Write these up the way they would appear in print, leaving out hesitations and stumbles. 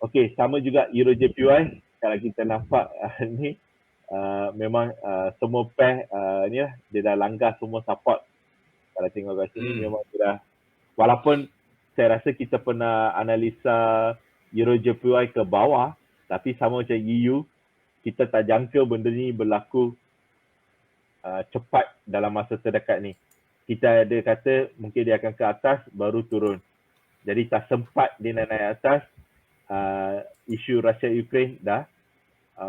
Okey, sama juga Euro JPY. Kalau kita nampak ni memang semua pair ni lah, dia dah langgar semua support. Kalau tengok kat sini memang dia dah, walaupun saya rasa kita pernah analisa Euro JPY ke bawah, tapi sama macam EU, kita tak jangka benda ni berlaku cepat dalam masa terdekat ni. Kita ada kata mungkin dia akan ke atas baru turun. Jadi tak sempat dia nak naik atas, isu Russia-Ukraine dah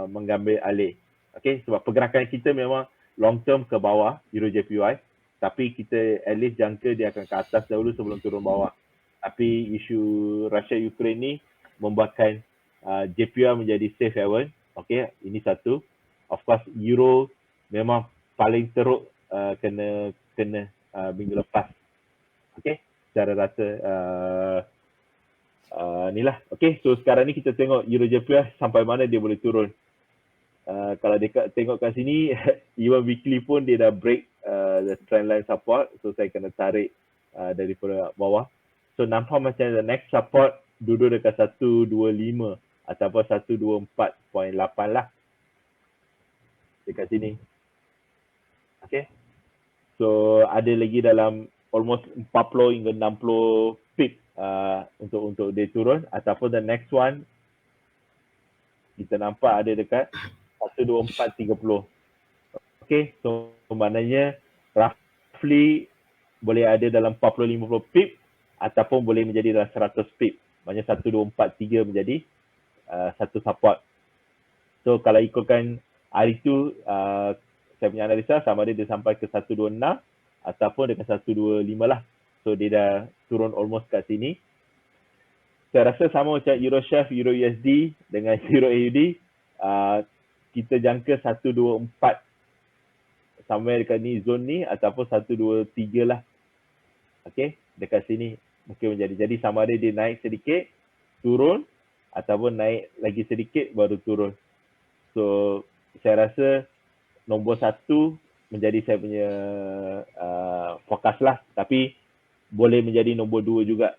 mengambil alih. Okay, sebab pergerakan kita memang long term ke bawah Euro JPY, tapi kita at least jangka dia akan ke atas dahulu sebelum turun bawah. Tapi isu Russia-Ukraine ni membuatkan JPY menjadi safe haven. Okay, ini satu. Of course, Euro memang paling teruk kena minggu lepas. Okay, secara rata ni lah. Okay, so sekarang ni kita tengok Euro JPY sampai mana dia boleh turun. Kalau dekat tengok kat sini, even weekly pun dia dah break the trend line support. So saya kena tarik daripada bawah. So nampak macam the next support duduk dekat 125 ataupun 124.8 lah. Dekat sini. Okay. So ada lagi dalam almost 40 hingga 60 pip untuk dia turun, ataupun the next one kita nampak ada dekat 124.30. Okay, so maknanya roughly boleh ada dalam 40-50 pip ataupun boleh menjadi dalam 100 pip. Maknanya 1243 menjadi satu support. So kalau ikutkan hari tu saya punya analisa sama ada dia sampai ke 126 ataupun dekat 125 lah. So dia dah turun almost kat sini. Saya rasa sama macam Euro Chef, Euro USD dengan Euro AUD, kita jangka 124 sampai dekat ni zone ni ataupun 123 lah. Okay, dekat sini mungkin menjadi. Jadi sama ada dia naik sedikit, turun, ataupun naik lagi sedikit baru turun. So saya rasa nombor 1 menjadi saya punya fokus lah. Tapi boleh menjadi nombor 2 juga.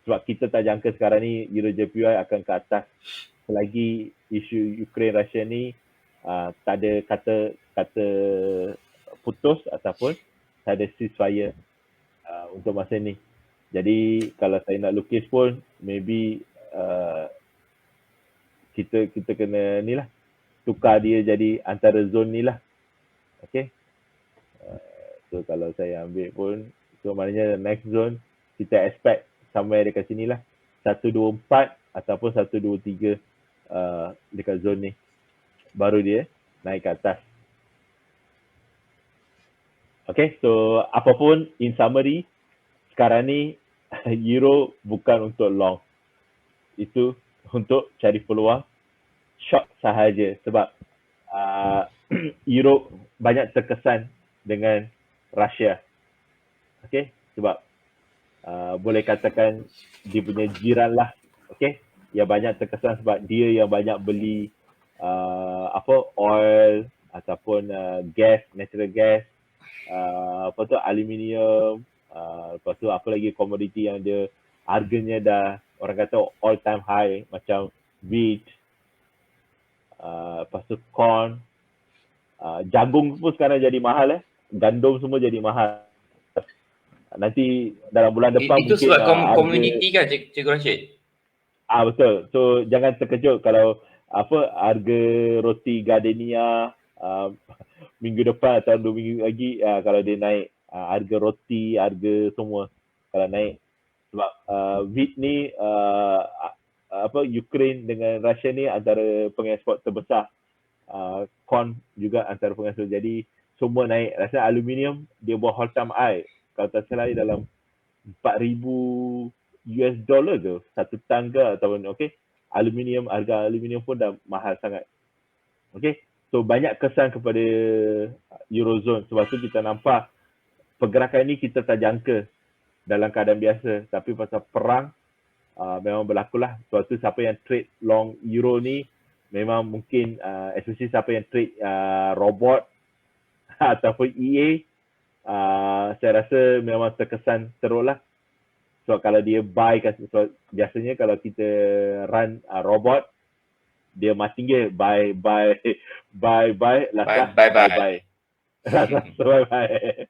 Sebab kita tak jangka sekarang ni Euro JPY akan ke atas. Selagi isu Ukraine-Russia ni tak ada kata putus ataupun tak ada ceasefire untuk masa ni. Jadi kalau saya nak lukis pun maybe kita kena ni lah, tukar dia jadi antara zone ni lah. Okay. So kalau saya ambil pun, so maknanya next zone kita expect somewhere dekat sini lah, 124 ataupun 123 dekat zone ni. Baru dia naik ke atas. Okay, so apapun in summary, sekarang ni Euro bukan untuk long. Itu untuk cari peluang short sahaja sebab Europe banyak terkesan dengan Russia. Okay, sebab boleh katakan dia punya jiran lah. Okay, yang banyak terkesan sebab dia yang banyak beli oil ataupun gas, natural gas, lepas tu aluminium, lepas tu apa lagi komoditi yang dia harganya dah orang kata all time high macam wheat, lepas tu corn, jagung pun sekarang jadi mahal gandum semua jadi mahal. Nanti dalam bulan depan itu mungkin sebab komoditi kan Cikgu Rashid? Betul. So jangan terkejut kalau harga roti Gardenia minggu depan atau 2 minggu lagi kalau dia naik, harga roti, harga semua kalau naik. Sebab wheat ni Ukraine dengan Russia ni antara pengeksport terbesar. Corn juga antara pengeksport. Jadi semua naik. Rasa aluminium dia buat all time high. Kalau tak salah dalam 4,000 US dollar ke satu tan ke ataupun aluminium, harga aluminium pun dah mahal sangat. So banyak kesan kepada Eurozone. Sebab tu kita nampak pergerakan ni kita tak jangka dalam keadaan biasa, tapi pasal perang memang berlakulah. Sebab tu siapa yang trade long Euro ni memang mungkin especially siapa yang trade robot ataupun EA, saya rasa memang terkesan teruk lah. So kalau dia buy, so, biasanya kalau kita run robot, dia mati ke buy last Bye-bye. bye.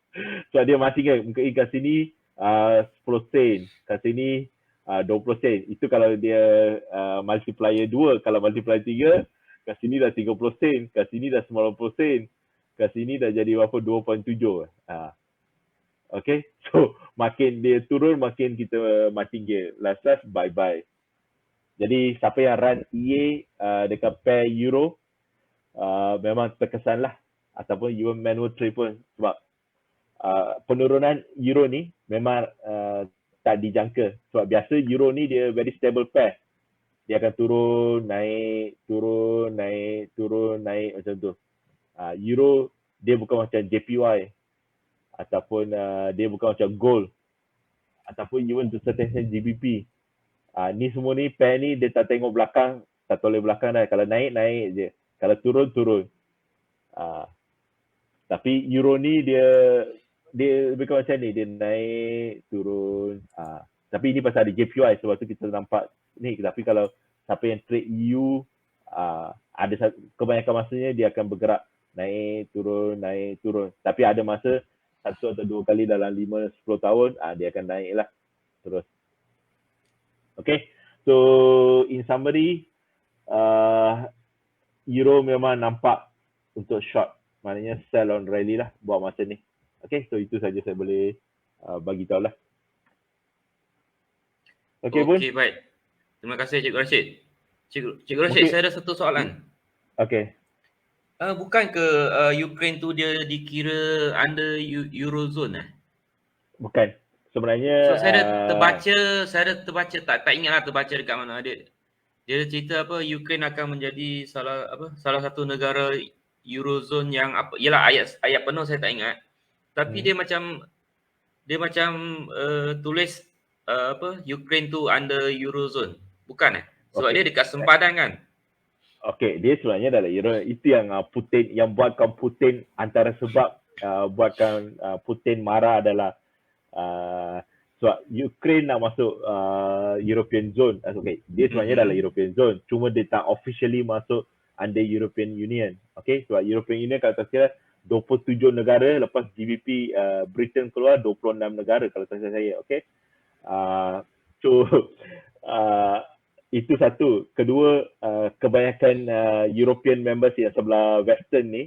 So dia mati ke mungkin kat sini 10 sen, kat sini 20 sen. Itu kalau dia multiplier 2, kalau multiplier 3, kat sini dah 30 sen, kat sini dah 90 sen, kat sini dah jadi berapa 2.7. Okay, so makin dia turun makin kita mati ke. Last bye. Jadi siapa yang run EA dekat pair Euro memang terkesan lah, ataupun even manual trade pun, sebab penurunan Euro ni memang tak dijangka, sebab biasa Euro ni dia very stable pair, dia akan turun naik macam tu. Euro dia bukan macam JPY, ataupun dia bukan macam gold, ataupun even to certain extent GBP. Ni semua ni pair ni dia tak tengok belakang, tak toleh belakang dah. Kalau naik je, kalau turun. Tapi Euro ni dia lebih kurang macam ni, dia naik turun. Tapi ini pasal ada JPY, sebab tu kita nampak ni. Tapi kalau siapa yang trade EU, ada kebanyakan masanya dia akan bergerak naik turun. Tapi ada masa 1 atau 2 kali dalam 5-10 tahun dia akan naik lah terus. Okay, so in summary, Euro memang nampak untuk short, maknanya sell on rally lah buat masa ni. Okay, so itu saja saya boleh bagi tahu lah. Okay, Bun. Okey, baik. Terima kasih Cikgu Rashid. Cikgu Rashid, saya ada satu soalan. Okay. Bukan ke Ukraine tu dia dikira under Eurozone Bukan. Sebenarnya So saya ada terbaca tak ingatlah terbaca dekat mana. Dia cerita apa Ukraine akan menjadi salah satu negara Eurozone yang ialah ayat penuh saya tak ingat. Tapi dia macam tulis Ukraine tu under Eurozone. Bukan Sebab dia dekat sempadan kan. Okay, dia sebenarnya dalam Euro. Itu yang Putin, yang buatkan Putin, antara sebab buatkan Putin marah adalah sebab Ukraine nak masuk European Zone. Okay, dia sebenarnya dalam European Zone. Cuma dia tak officially masuk under European Union. Okay, sebab European Union kalau tak kira 27 negara, lepas GBP Britain keluar 26 negara kalau tak salah saya. Okay, so itu satu. Kedua, kebanyakan European members yang sebelah Western ni,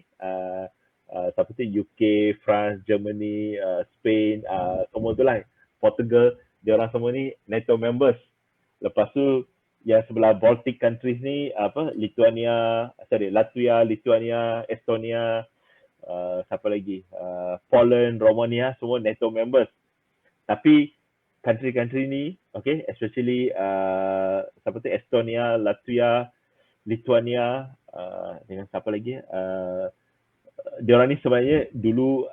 seperti UK, France, Germany, Spain, semua tu lah, Portugal, dia orang semua ni NATO members. Lepas tu yang sebelah Baltic countries ni, Latvia, Lithuania, Estonia, siapa lagi, Poland, Romania, semua NATO members. Tapi country-country ni, okay, especially seperti Estonia, Latvia, Lithuania, dengan siapa lagi, diorang ni sebenarnya dulu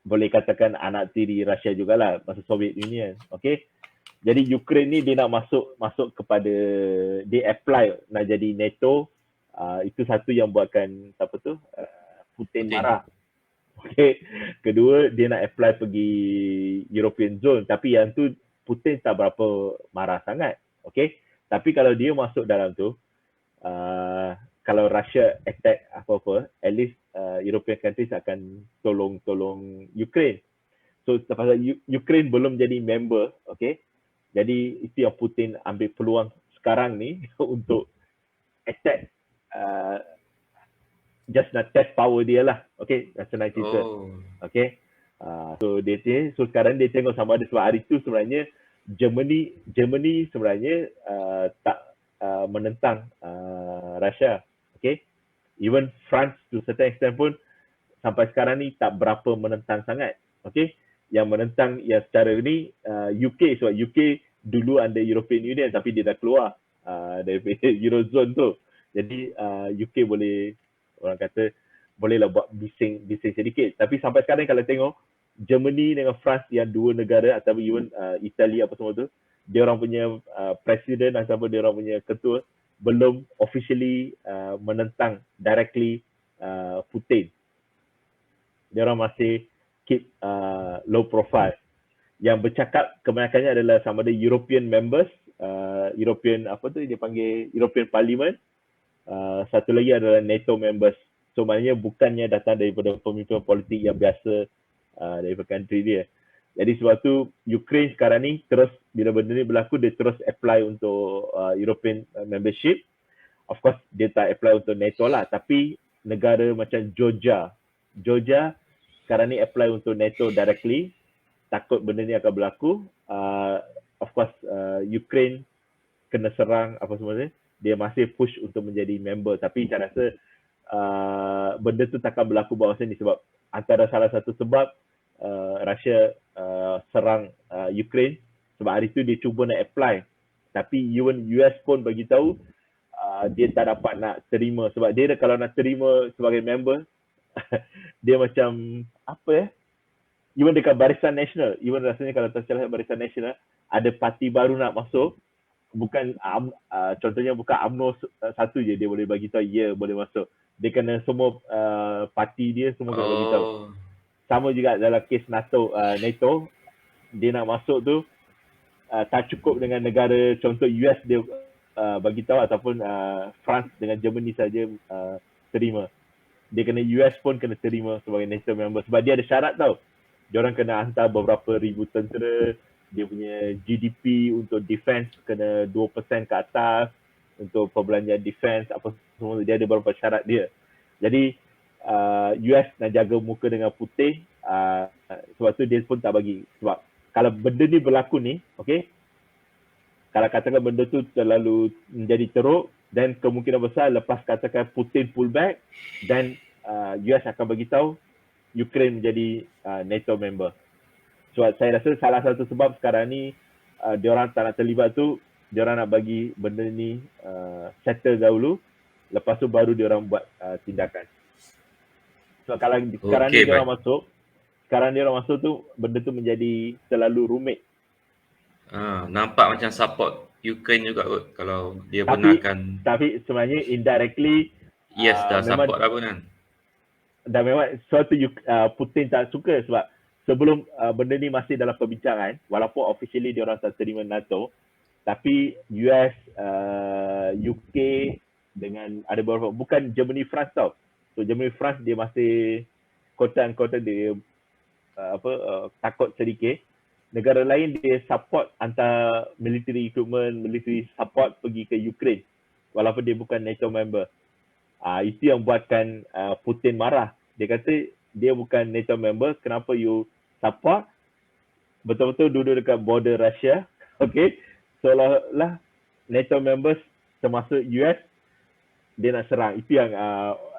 boleh katakan anak tiri Rusia jugalah, masa Soviet Union. Okay, jadi Ukraine ni dia nak masuk kepada, dia apply nak jadi NATO. Itu satu yang buatkan Putin marah. Okay, kedua dia nak apply pergi European Zone, tapi yang tu Putin tak berapa marah sangat. Okay, tapi kalau dia masuk dalam tu, kalau Russia attack apa-apa, at least European countries akan tolong Ukraine. So pasal Ukraine belum jadi member, okay, jadi itu yang Putin ambil peluang sekarang ni untuk attack, just nak test power dia lah. Okay, senang cerita. Okay, so sekarang dia tengok sama ada, sebab hari tu sebenarnya Germany sebenarnya tak menentang Russia. Okay, even France to certain extent pun sampai sekarang ni tak berapa menentang sangat. Okay, yang menentang yang secara ni UK, sebab UK dulu under European Union tapi dia dah keluar daripada Eurozone tu. Jadi UK boleh, orang kata bolehlah buat bising sedikit. Tapi sampai sekarang kalau tengok Germany dengan France, yang dua negara, atau even Italy apa semua tu, dia orang punya presiden ataupun dia orang punya ketua belum officially menentang directly Putin. Dia orang masih keep low profile. yang bercakap kebanyakannya adalah sama ada European members, European apa tu dia panggil European Parliament, satu lagi adalah NATO members. So maknanya bukannya datang daripada pemimpin politik yang biasa daripada country dia. Jadi sebab tu Ukraine sekarang ni terus bila benda ni berlaku dia terus apply untuk European membership. Of course dia tak apply untuk NATO lah, tapi negara macam Georgia sekarang ni apply untuk NATO directly, takut benda ni akan berlaku. Of course Ukraine kena serang apa semua ni, dia masih push untuk menjadi member, tapi saya rasa benda tu takkan berlaku bawah sini sebab antara salah satu sebab Russia serang Ukraine sebab hari tu dia cuba nak apply, tapi even US pun bagi tahu dia tak dapat nak terima sebab dia kalau nak terima sebagai member dia macam apa even dekat Barisan Nasional, even rasanya kalau tak salah Barisan Nasional ada parti baru nak masuk, bukan contohnya bukan UMNO satu je dia boleh bagi tahu boleh masuk, dia kena semua parti dia semua kena bagi tahu. Sama juga dalam kes NATO, dia nak masuk tu tak cukup dengan negara contoh US dia bagi tahu ataupun France dengan Germany saja terima. Dia kena US pun kena terima sebagai NATO member sebab dia ada syarat tau. Dia orang kena hantar beberapa ribu tentera, dia punya GDP untuk defense kena 2% ke atas, untuk perbelanjaan defense apa semua dia ada beberapa syarat dia. Jadi US nak jaga muka dengan putih, sebab tu dia pun tak bagi. Sebab kalau benda ni berlaku ni, okay, kalau katakan benda tu terlalu menjadi teruk, dan kemungkinan besar lepas katakan Putin pull back, dan US akan bagi tahu Ukraine menjadi NATO member. Sebab saya rasa salah satu sebab sekarang ni diorang tak nak terlibat tu, diorang nak bagi benda ni settle dahulu, lepas tu baru diorang buat tindakan. So kalau sekarang ni diorang masuk tu, benda tu menjadi terlalu rumit. Nampak macam support Ukraine juga kot kalau dia benarkan. Tapi sebenarnya indirectly dah support apa kan. Dan memang suatu Putin tak suka sebab sebelum benda ni masih dalam perbincangan, walaupun officially diorang tak terima NATO, tapi US, UK dengan ada beberapa, bukan Germany, France tau. So Germany, France dia masih kota dia takut sedikit. Negara lain dia support hantar military equipment, military support pergi ke Ukraine walaupun dia bukan NATO member. Itu yang buatkan Putin marah. Dia kata dia bukan NATO member, kenapa you support betul-betul duduk dekat border Russia, okay? Seolah-olah NATO members termasuk US dia nak serang. Itu yang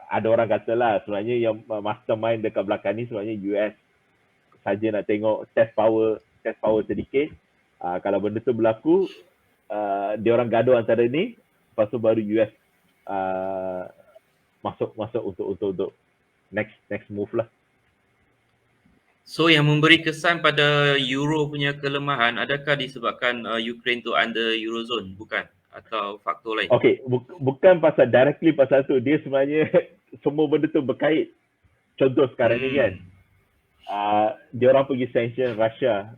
ada orang kata lah, sebenarnya yang mastermind dekat belakang ni sebenarnya US saja nak tengok test power sedikit. Kalau benda tu berlaku, dia orang gaduh antara ni, lepas tu baru US masuk untuk next move lah. So yang memberi kesan pada euro punya kelemahan, adakah disebabkan Ukraine tu under Eurozone, bukan? Atau faktor lain? Okay, bukan pasal directly pasal tu, dia sebenarnya semua benda tu berkait. Contoh sekarang ni kan, dia orang pergi sanction Russia,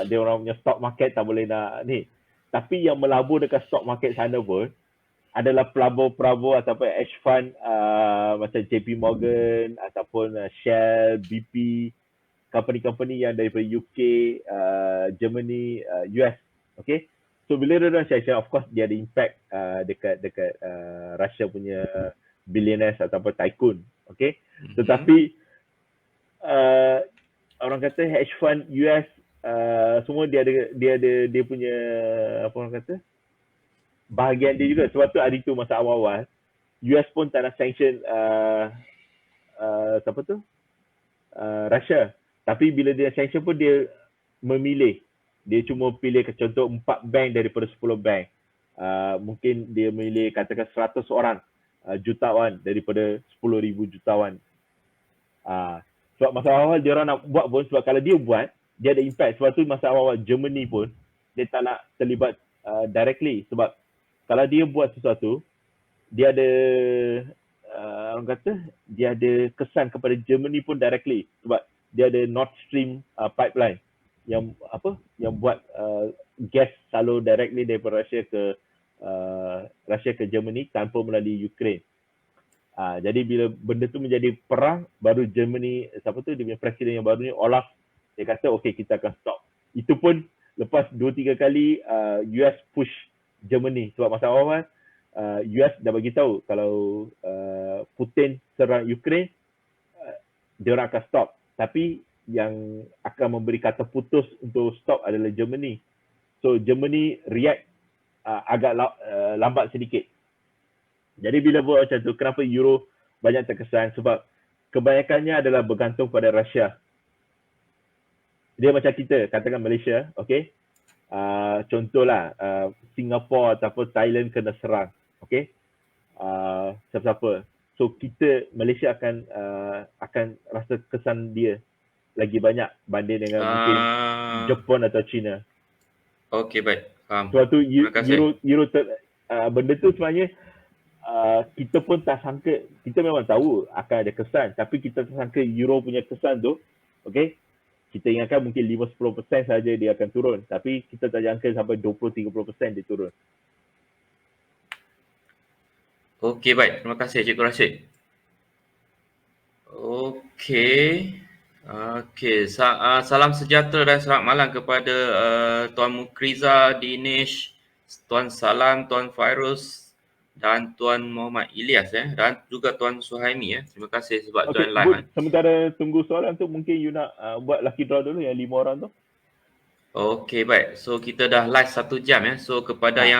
dia orang punya stock market tak boleh nak ni. Tapi yang melabur dekat stock market sana pun adalah pelabur-pelabur ataupun hedge fund macam JP Morgan ataupun Shell, BP, company-company yang daripada UK, Germany, US. Okay, so bila dia orang sanction, of course dia ada impact dekat Russia punya billionaires ataupun tycoon. Okay, tetapi orang kata hedge fund US semua dia punya apa orang kata bahagian dia juga. Sebab tu hari tu masa awal-awal US pun tak nak sanction siapa tu Russia, tapi bila dia sanction pun dia memilih, dia cuma pilih contoh 4 bank daripada 10 bank. Mungkin dia memilih katakan 100 orang jutawan daripada 10,000 jutawan. Sebab masa awal dia orang nak buat pun, sebab kalau dia buat dia ada impact. Sebab tu masa awal Germany pun dia tak nak terlibat directly, sebab kalau dia buat sesuatu dia ada orang kata dia ada kesan kepada Germany pun directly, sebab dia ada Nord Stream pipeline. yang buat gas selalu directly daripada Russia ke Germany tanpa melalui Ukraine. Jadi bila benda tu menjadi perang, baru Germany, siapa tu dia punya presiden yang baru ni, Olaf, dia kata okay, kita akan stop. Itu pun lepas 2-3 kali US push Germany, sebab masa awal US dah bagi tahu kalau Putin serang Ukraine, dia orang akan stop. Tapi yang akan memberi kata putus untuk stop adalah Germany. So Germany react agak lambat sedikit. Jadi bila buat macam tu, kenapa Euro banyak terkesan? Sebab kebanyakannya adalah bergantung pada Russia. Dia macam kita, katakan Malaysia, okay? Contohlah, Singapore ataupun Thailand kena serang, okay? Siapa-siapa. So kita, Malaysia akan rasa kesan dia lagi banyak banding dengan mungkin Jepun atau China. Okey, baik. Faham. Sebab tu benda tu sebenarnya kita pun tak sangka, kita memang tahu akan ada kesan, tapi kita tak sangka Euro punya kesan tu, okay, kita ingatkan mungkin 5-10% saja dia akan turun, tapi kita tak jangka sampai 20-30% dia turun. Okey, baik. Terima kasih Cikgu Rashid. Okey. Salam sejahtera dan selamat malam kepada Tuan Mukriza, Dinesh, Tuan Salam, Tuan Fairuz dan Tuan Muhammad Ilyas dan juga Tuan Suhaimi Terima kasih sebab join live. Sementara tunggu soalan tu, mungkin you nak buat lucky draw dulu yang 5 orang tu. Okey, baik. So kita dah live 1 jam So kepada yang